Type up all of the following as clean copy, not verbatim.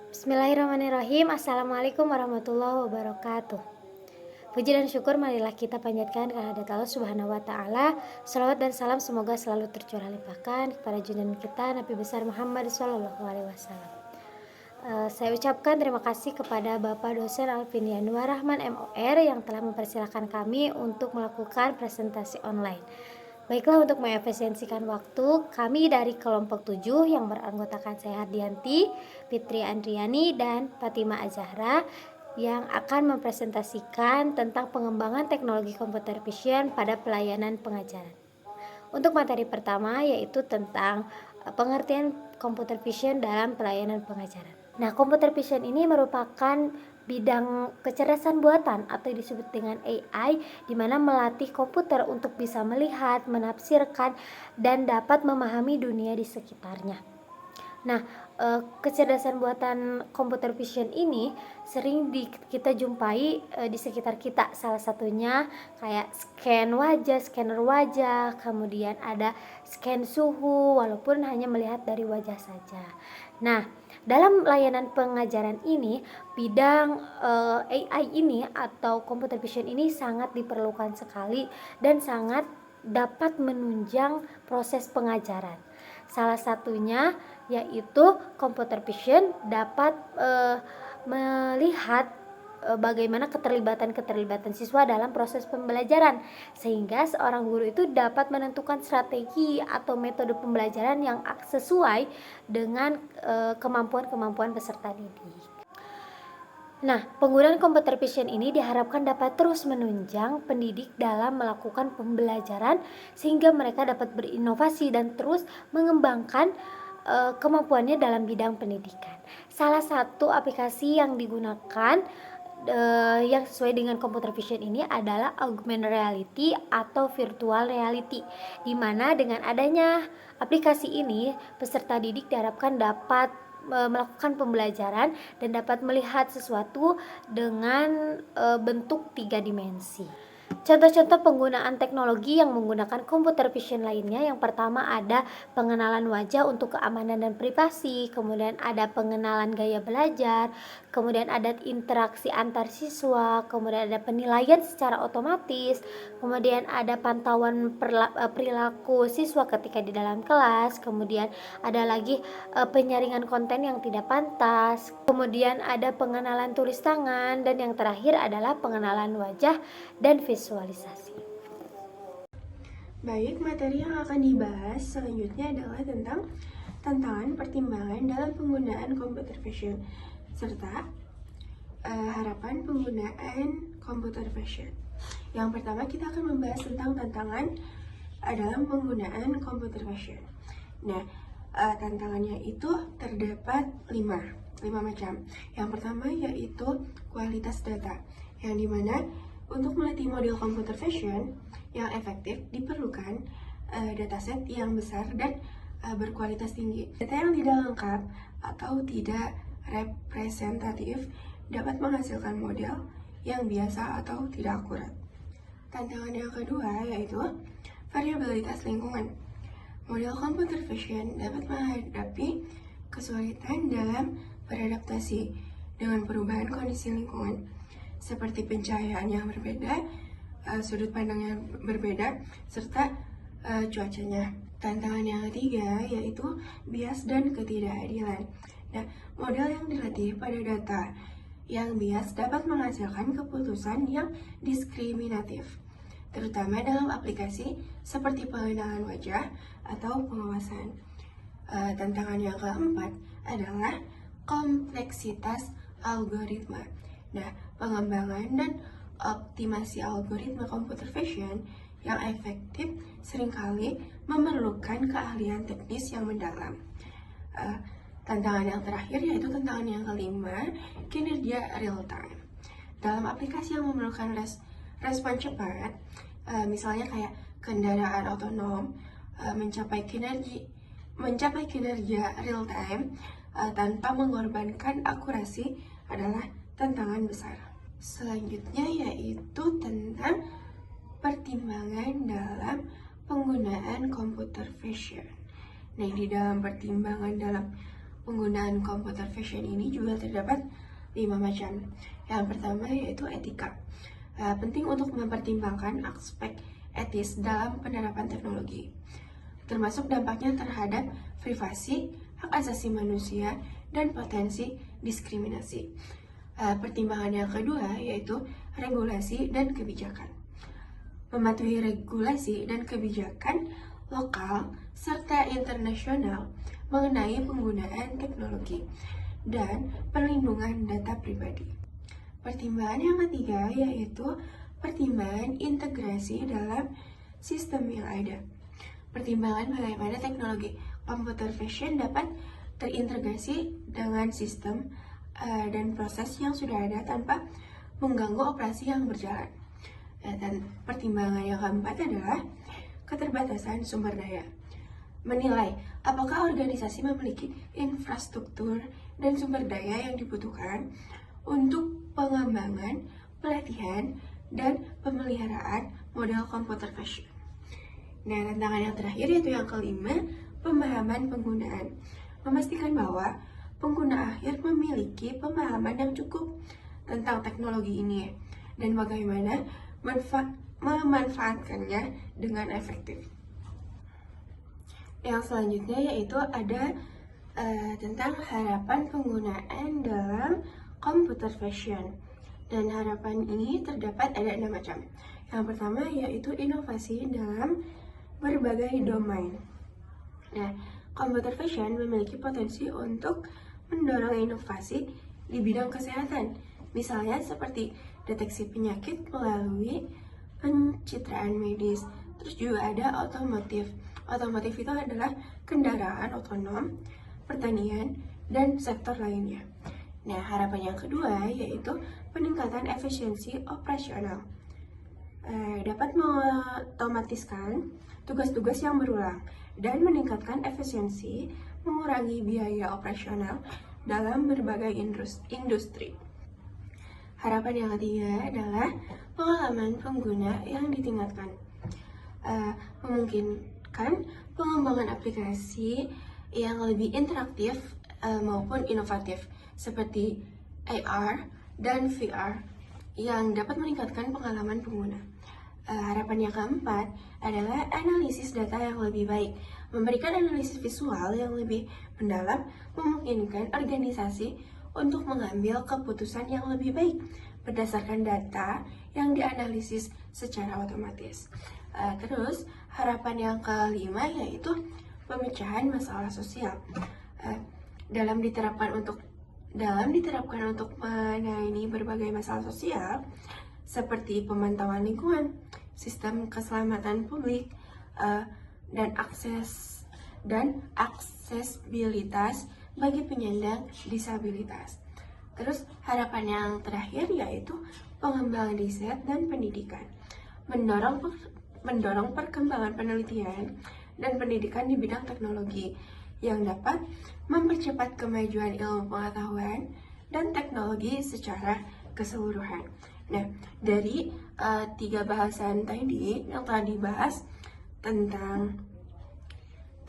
Bismillahirrahmanirrahim. Assalamualaikum warahmatullahi wabarakatuh. Puji dan syukur marilah kita panjatkan kehadirat Allah Subhanahu wa taala. Salawat dan salam semoga selalu tercurah limpahkan kepada junjungan kita Nabi besar Muhammad sallallahu alaihi wasallam. Saya ucapkan terima kasih kepada Bapak dosen Alvin Yanuar Rahman MOR yang telah mempersilahkan kami untuk melakukan presentasi online. Baiklah, untuk mengefisiensikan waktu, kami dari kelompok 7 yang beranggotakan saya Hardianti, Fitri Andriani, dan Fatima Azahra yang akan mempresentasikan tentang pengembangan teknologi computer vision pada pelayanan pengajaran. Untuk materi pertama yaitu tentang pengertian computer vision dalam pelayanan pengajaran. Nah, computer vision ini merupakan bidang kecerdasan buatan atau disebut dengan AI, di mana melatih komputer untuk bisa melihat, menafsirkan, dan dapat memahami dunia di sekitarnya. Nah, kecerdasan buatan computer vision ini sering kita jumpai di sekitar kita. Salah satunya kayak scanner wajah, kemudian ada scan suhu walaupun hanya melihat dari wajah saja. Nah, dalam layanan pengajaran ini, bidang AI ini atau computer vision ini sangat diperlukan sekali dan sangat dapat menunjang proses pengajaran. Salah satunya yaitu computer vision dapat melihat bagaimana keterlibatan siswa dalam proses pembelajaran, sehingga seorang guru itu dapat menentukan strategi atau metode pembelajaran yang sesuai dengan kemampuan peserta didik. Nah, penggunaan computer vision ini diharapkan dapat terus menunjang pendidik dalam melakukan pembelajaran sehingga mereka dapat berinovasi dan terus mengembangkan kemampuannya dalam bidang pendidikan. Salah satu aplikasi yang digunakan yang sesuai dengan computer vision ini adalah augmented reality atau virtual reality, di mana dengan adanya aplikasi ini peserta didik diharapkan dapat melakukan pembelajaran dan dapat melihat sesuatu dengan bentuk 3 dimensi. Contoh-contoh penggunaan teknologi yang menggunakan computer vision lainnya, yang pertama ada pengenalan wajah untuk keamanan dan privasi, kemudian ada pengenalan gaya belajar, kemudian ada interaksi antar siswa, kemudian ada penilaian secara otomatis, kemudian ada pantauan perilaku siswa ketika di dalam kelas, kemudian ada lagi penyaringan konten yang tidak pantas, kemudian ada pengenalan tulis tangan, dan yang terakhir adalah pengenalan wajah dan visualisasi. Baik, materi yang akan dibahas selanjutnya adalah tentang tantangan pertimbangan dalam penggunaan computer vision serta harapan penggunaan computer vision. Yang pertama, kita akan membahas tentang tantangan dalam penggunaan computer vision. Nah, tantangannya itu terdapat 5 macam. Yang pertama yaitu kualitas data, yang dimana untuk melatih model computer vision yang efektif diperlukan dataset yang besar dan berkualitas tinggi. Data yang tidak lengkap atau tidak representatif dapat menghasilkan model yang biasa atau tidak akurat. Tantangan yang kedua yaitu variabilitas lingkungan. Model computer vision dapat menghadapi kesulitan dalam beradaptasi dengan perubahan kondisi lingkungan, seperti pencahayaan yang berbeda, sudut pandang yang berbeda, serta cuacanya. Tantangan yang ketiga yaitu bias dan ketidakadilan. Nah, model yang dilatih pada data yang bias dapat menghasilkan keputusan yang diskriminatif, terutama dalam aplikasi seperti pengenalan wajah atau pengawasan. Tantangan yang keempat adalah kompleksitas algoritma. Nah, pengembangan dan optimasi algoritma computer vision yang efektif seringkali memerlukan keahlian teknis yang mendalam. Tantangan yang terakhir yaitu tantangan yang kelima, kinerja real time. Dalam aplikasi yang memerlukan respon cepat, misalnya kayak kendaraan otonom, mencapai kinerja real time tanpa mengorbankan akurasi adalah tantangan besar. Selanjutnya yaitu tentang pertimbangan dalam penggunaan computer vision. Nah, di dalam pertimbangan dalam penggunaan computer vision ini juga terdapat 5 macam. Yang pertama yaitu etika. Penting untuk mempertimbangkan aspek etis dalam penerapan teknologi, termasuk dampaknya terhadap privasi, hak asasi manusia, dan potensi diskriminasi. Pertimbangan yang kedua yaitu regulasi dan kebijakan. Mematuhi regulasi dan kebijakan lokal serta internasional mengenai penggunaan teknologi dan perlindungan data pribadi. Pertimbangan yang ketiga yaitu pertimbangan integrasi dalam sistem yang ada. Pertimbangan bagaimana teknologi computer vision dapat terintegrasi dengan sistem dan proses yang sudah ada tanpa mengganggu operasi yang berjalan. Dan pertimbangan yang keempat adalah keterbatasan sumber daya. Menilai apakah organisasi memiliki infrastruktur dan sumber daya yang dibutuhkan untuk pengembangan, pelatihan, dan pemeliharaan model computer vision. Nah, tantangan yang terakhir yaitu yang kelima, pemahaman penggunaan. Memastikan bahwa pengguna akhir memiliki pemahaman yang cukup tentang teknologi ini dan bagaimana memanfaatkannya dengan efektif. Yang selanjutnya yaitu ada tentang harapan penggunaan dalam computer vision. Dan harapan ini terdapat ada 6 macam. Yang pertama yaitu inovasi dalam berbagai domain. Nah, computer vision memiliki potensi untuk mendorong inovasi di bidang kesehatan. Misalnya seperti deteksi penyakit melalui pencitraan medis. Terus juga ada otomotif. Otomotif itu adalah kendaraan otonom, pertanian, dan sektor lainnya. Nah, harapan yang kedua yaitu peningkatan efisiensi operasional. Dapat mengotomatiskan tugas-tugas yang berulang dan meningkatkan efisiensi, mengurangi biaya operasional dalam berbagai industri. Harapan yang ketiga adalah pengalaman pengguna yang ditingkatkan. Memungkinkan pengembangan aplikasi yang lebih interaktif maupun inovatif seperti AR dan VR yang dapat meningkatkan pengalaman pengguna. Harapan yang keempat adalah analisis data yang lebih baik. Memberikan analisis visual yang lebih mendalam memungkinkan organisasi untuk mengambil keputusan yang lebih baik berdasarkan data yang dianalisis secara otomatis. Terus, harapan yang kelima yaitu pemecahan masalah sosial. Dalam diterapkan untuk menangani berbagai masalah sosial seperti pemantauan lingkungan, sistem keselamatan publik, dan aksesibilitas bagi penyandang disabilitas. Terus harapan yang terakhir yaitu pengembangan riset dan pendidikan, mendorong perkembangan penelitian dan pendidikan di bidang teknologi yang dapat mempercepat kemajuan ilmu pengetahuan dan teknologi secara keseluruhan. Nah, dari 3 bahasan tadi yang telah dibahas tentang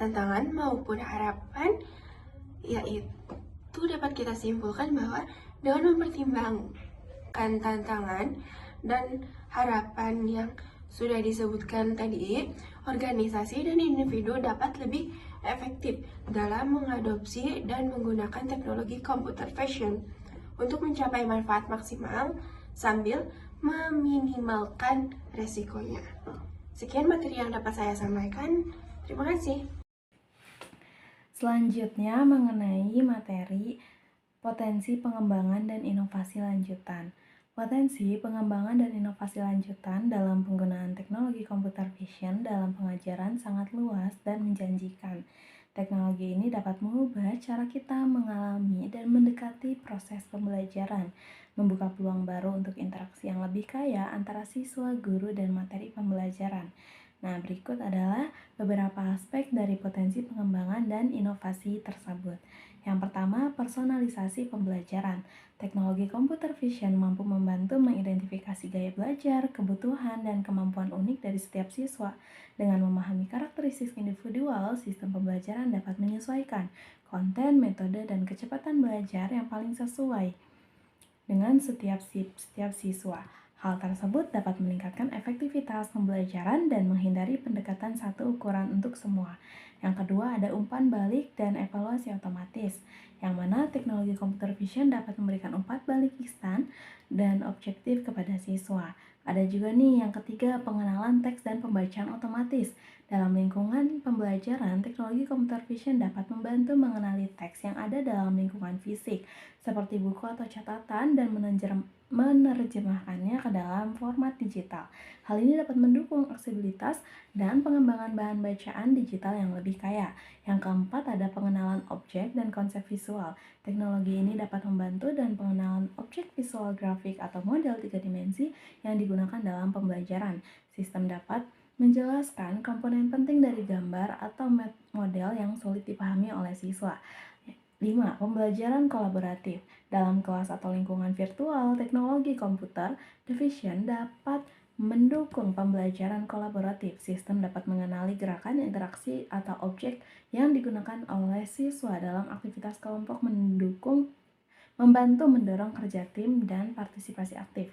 tantangan maupun harapan, yaitu dapat kita simpulkan bahwa dengan mempertimbangkan tantangan dan harapan yang sudah disebutkan tadi, organisasi dan individu dapat lebih efektif dalam mengadopsi dan menggunakan teknologi computer vision untuk mencapai manfaat maksimal sambil meminimalkan resikonya. Sekian materi yang dapat saya sampaikan. Terima kasih. Selanjutnya mengenai materi potensi pengembangan dan inovasi lanjutan. Potensi pengembangan dan inovasi lanjutan dalam penggunaan teknologi computer vision dalam pengajaran sangat luas dan menjanjikan. Teknologi ini dapat mengubah cara kita mengalami dan mendekati proses pembelajaran, membuka peluang baru untuk interaksi yang lebih kaya antara siswa, guru, dan materi pembelajaran. Nah, berikut adalah beberapa aspek dari potensi pengembangan dan inovasi tersebut. Yang pertama, personalisasi pembelajaran. Teknologi computer vision mampu membantu mengidentifikasi gaya belajar, kebutuhan, dan kemampuan unik dari setiap siswa. Dengan memahami karakteristik individual, sistem pembelajaran dapat menyesuaikan konten, metode, dan kecepatan belajar yang paling sesuai dengan setiap siswa. Hal tersebut dapat meningkatkan efektivitas pembelajaran dan menghindari pendekatan satu ukuran untuk semua. Yang kedua ada umpan balik dan evaluasi otomatis, yang mana teknologi computer vision dapat memberikan umpan balik instan dan objektif kepada siswa. Ada juga nih yang ketiga, pengenalan teks dan pembacaan otomatis. Dalam lingkungan pembelajaran, teknologi computer vision dapat membantu mengenali teks yang ada dalam lingkungan fisik, seperti buku atau catatan, dan menerjemahkannya ke dalam format digital. Hal ini dapat mendukung aksesibilitas dan pengembangan bahan bacaan digital yang lebih kaya. Yang keempat ada pengenalan objek dan konsep visual. Teknologi ini dapat membantu dan pengenalan objek visual grafik atau model 3 dimensi yang digunakan dalam pembelajaran. Sistem dapat menjelaskan komponen penting dari gambar atau model yang sulit dipahami oleh siswa. 5. Pembelajaran kolaboratif. Dalam kelas atau lingkungan virtual, teknologi komputer vision dapat mendukung pembelajaran kolaboratif. Sistem dapat mengenali gerakan, interaksi, atau objek yang digunakan oleh siswa dalam aktivitas kelompok, membantu mendorong kerja tim dan partisipasi aktif.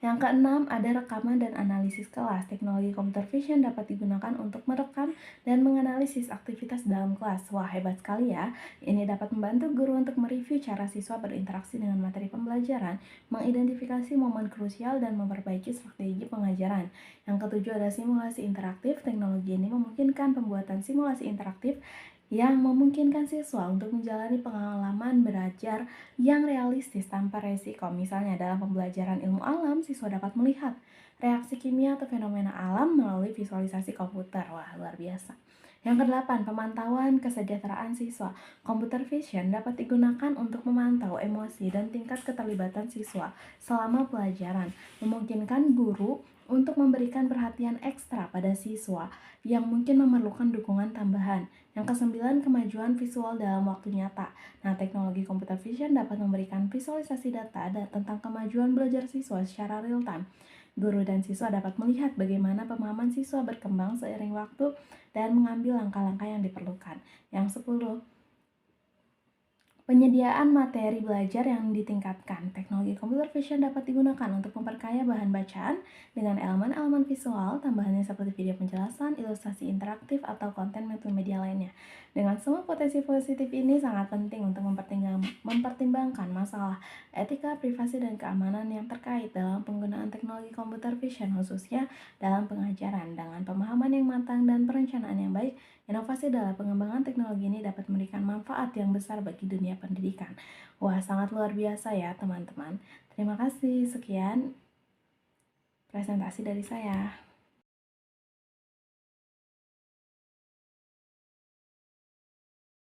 Yang keenam, ada rekaman dan analisis kelas. Teknologi computer vision dapat digunakan untuk merekam dan menganalisis aktivitas dalam kelas. Wah, hebat sekali ya. Ini dapat membantu guru untuk mereview cara siswa berinteraksi dengan materi pembelajaran, mengidentifikasi momen krusial, dan memperbaiki strategi pengajaran. Yang ketujuh, ada simulasi interaktif. Teknologi ini memungkinkan pembuatan simulasi interaktif yang memungkinkan siswa untuk menjalani pengalaman belajar yang realistis tanpa resiko. Misalnya dalam pembelajaran ilmu alam, siswa dapat melihat reaksi kimia atau fenomena alam melalui visualisasi komputer. Wah, luar biasa. Yang kedelapan, pemantauan kesejahteraan siswa. Computer vision dapat digunakan untuk memantau emosi dan tingkat keterlibatan siswa selama pelajaran, memungkinkan guru untuk memberikan perhatian ekstra pada siswa yang mungkin memerlukan dukungan tambahan. Yang kesembilan, kemajuan visual dalam waktu nyata. Nah, teknologi computer vision dapat memberikan visualisasi data tentang kemajuan belajar siswa secara real time. Guru dan siswa dapat melihat bagaimana pemahaman siswa berkembang seiring waktu dan mengambil langkah-langkah yang diperlukan. Yang 10, penyediaan materi belajar yang ditingkatkan. Teknologi computer vision dapat digunakan untuk memperkaya bahan bacaan dengan elemen-elemen visual, tambahannya seperti video penjelasan, ilustrasi interaktif, atau konten multimedia lainnya. Dengan semua potensi positif ini sangat penting untuk mempertimbangkan masalah etika, privasi, dan keamanan yang terkait dalam penggunaan teknologi computer vision, khususnya dalam pengajaran. Dengan pemahaman yang matang dan perencanaan yang baik, inovasi dalam pengembangan teknologi ini dapat memberikan manfaat yang besar bagi dunia pendidikan. Wah, sangat luar biasa ya teman-teman. Terima kasih, sekian presentasi dari saya.